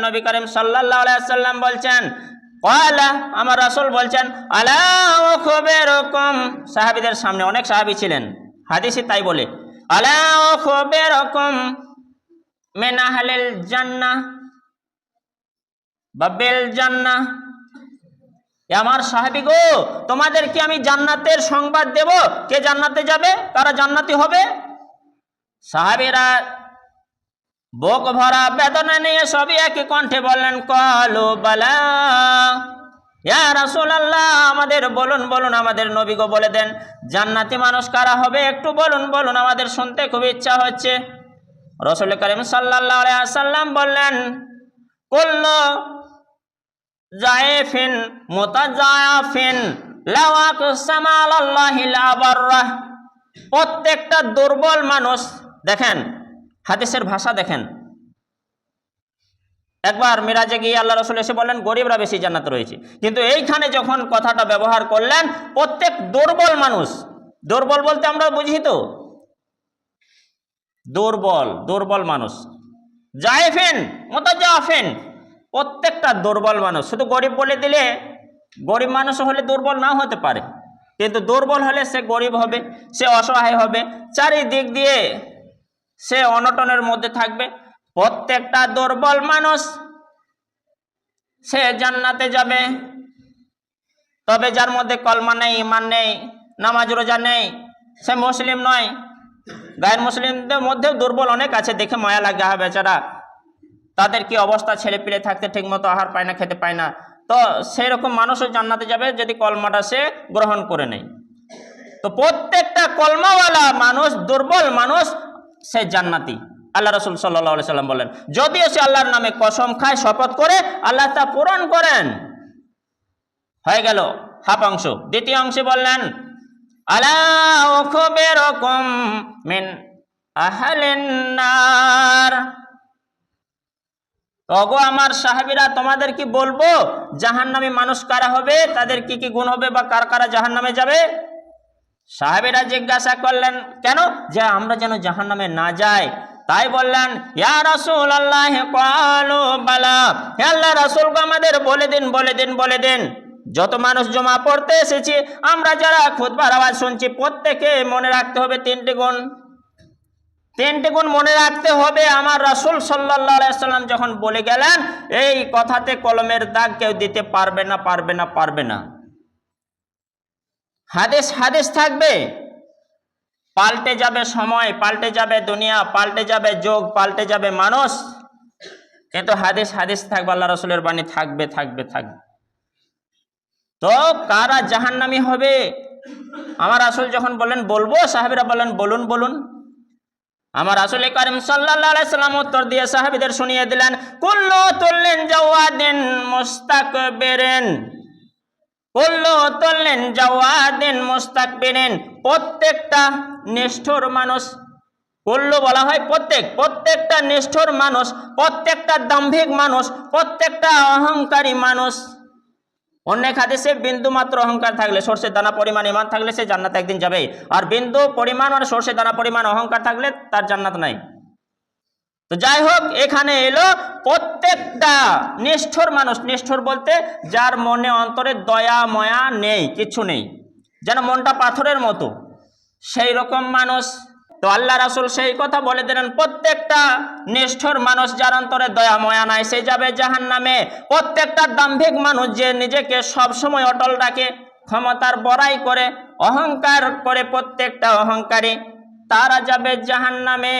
নবী করিম সাল্লাল্লাহু আলাইহি ওয়াসাল্লাম বলছেন, ক্বালা, আমার রাসূল বলছেন, আলা উখবিরুকুম, সাহাবীদের সামনে অনেক সাহাবী ছিলেন, হাদিসে তাই বলে, আলা উখবিরুকুম মিন আহলিল জান্নাহ বা বিল জান্নাহ, আমার সাহাবী গো, তোমাদের কি আমি জান্নাতের সংবাদ দেব? কে জান্নাতে যাবে, কারা জান্নাতি হবে? সাহাবীরা বুক ভরা বেদনা নিয়ে সবই একই কণ্ঠে বললেন, ক্বালু বালা ইয়া রাসূলুল্লাহ, আমাদের বলুন বলুন, আমাদের নবী গো বলে দেন, জান্নাতি মানুষ কারা হবে একটু বলুন বলুন, আমাদের শুনতে খুব ইচ্ছা হচ্ছে। রাসূল করিম সাল্লাল্লাহু আলাইহি ওয়াসাল্লাম বললেন, কুল্লু জাইফিন মুতাজাফিন লাউ আকসামা আলাল্লাহি লা বাররাহ, প্রত্যেকটা দুর্বল মানুষ, দেখেন হাদিসের ভাষা দেখেন, একবার মিরাজে গিয়ে আল্লাহ রাসূল এসে বললেন গরিবরা বেশি জান্নাতে রয়েছে, কিন্তু এইখানে যখন কথাটা ব্যবহার করলেন প্রত্যেক দুর্বল মানুষ, দুর্বল বলতে আমরা বুঝি তো দুর্বল মানুষ, জাইফিন মুতাজাফিন, প্রত্যেকটা দুর্বল মানুষ, শুধু গরিব বলে দিলে, গরিব মানুষ হলে দুর্বল নাও হতে পারে, কিন্তু দুর্বল হলে সে গরিব হবে, সে অসহায় হবে, চারিদিক দিয়ে সে অনটনের মধ্যে থাকবে। প্রত্যেকটা দুর্বল মানুষ সে জান্নাতে যাবে, তবে যার মধ্যে কলমা নেই, ঈমান নেই, নামাজ রোজা নেই, সে মুসলিম নয়। গায়ের মুসলিমদের মধ্যেও দুর্বল অনেক আছে, দেখে মায়া লাগে, হা বেচারা, তাদের কি অবস্থা, ছেলে পিলে থাকতে ঠিক মতো আহার পায় না, খেতে পায় না, তো সেই রকম মানুষও জান্নাতে যাবে যদি কলমাটা সে গ্রহণ করে নেয়। তো প্রত্যেকটা কলমাওয়ালা মানুষ, দুর্বল মানুষ, সে জান্নাতি। আল্লাহ রাসূল সাল্লাল্লাহু আলাইহি সাল্লাম বলেন, যদিও সে আল্লাহর নামে কসম খায়, শপথ করে, আল্লাহ তা পূরণ করেন। হয়ে গেল হাফ অংশ। দ্বিতীয় অংশে বললেন, আলা উখবিরুকুম মিন আহলিন নার, ওগো আমার সাহাবীরা, তোমাদের কি বলবো জাহান্নামী মানুষ কারা হবে, তাদের কি কি গুণ হবে, বা কারা কারা জাহান্নামে যাবে? সাহাবীরা জিজ্ঞাসা করলেন, কেন, যে আমরা যেন জাহান্নামে না যাই, তাই বললেন, ইয়া রাসূলুল্লাহ ক্বালু বালা, হে আল্লাহর রাসূল গো, আমাদের বলে দিন বলে দিন বলে দিন। যত মানুষ জমা পড়তে এসেছি, আমরা যারা খুতবার আওয়াজ শুনছি, প্রত্যেকে মনে রাখতে হবে তিনটি গুণ মনে রাখতে হবে। আমার রাসূল সাল্লাল্লাহু আলাইহি ওয়াসাল্লাম যখন বলে গেলেন, এই কথাতে কলমের দাগ কেউ দিতে পারবে না, পারবে না, পারবে না। হাদিস থাকবে, পাল্টে যাবে সময়, পাল্টে যাবে দুনিয়া, পাল্টে যাবে যুগ, পাল্টে যাবে মানুষ, কিন্তু হাদিস থাকবে, আল্লাহ রাসূলের বাণী থাকবে। তো কারা জাহান্নামী হবে, আমার রাসূল যখন বললেন বলবো, সাহাবীরা বললেন বলুন বলুন। আমার রাসূল করিম সাল্লাল্লাহু আলাইহি সাল্লাম উত্তর দিয়ে সাহাবীদের শুনিয়ে দিলেন, কুল্লু তুল্লিন জাওয়াদিন মুস্তাকবিরিন, কুল্লু তুল্লিন জাওয়াদিন মুস্তাকবিরিন, প্রত্যেকটা নিষ্ঠুর মানুষ, কুল্লু বলা হয় প্রত্যেকটা নিষ্ঠুর মানুষ, প্রত্যেকটা দাম্ভিক মানুষ, প্রত্যেকটা অহংকারী মানুষ। অনেক হাদিসে বিন্দু মাত্র অহংকার থাকলে, সরষে দানা পরিমাণ ঈমান থাকলে সে জান্নাতে একদিন যাবে, আর বিন্দু পরিমাণ আর সরষে দানা পরিমাণ অহংকার থাকলে তার জান্নাত নাই। তো যাই হোক, এখানে এলো প্রত্যেকটা নিষ্ঠুর মানুষ, নিষ্ঠুর বলতে যার মনে অন্তরে দয়া ময়া নেই, কিছু নেই, যেন মনটা পাথরের মতো, সেই রকম মানুষ। তো আল্লাহ রাসূল সেই কথা বলে দিলেন, প্রত্যেকটা নিষ্ঠুর মানুষ যার অন্তরে দয়া ময়া নাই, সে যাবে জাহান্নামে। প্রত্যেকটা দাম্ভিক মানুষ যে নিজেকে সব সময় অটল রাখে, ক্ষমতার বড়াই করে, অহংকার করে, প্রত্যেকটা অহংকারী, তারা যাবে জাহান্নামে।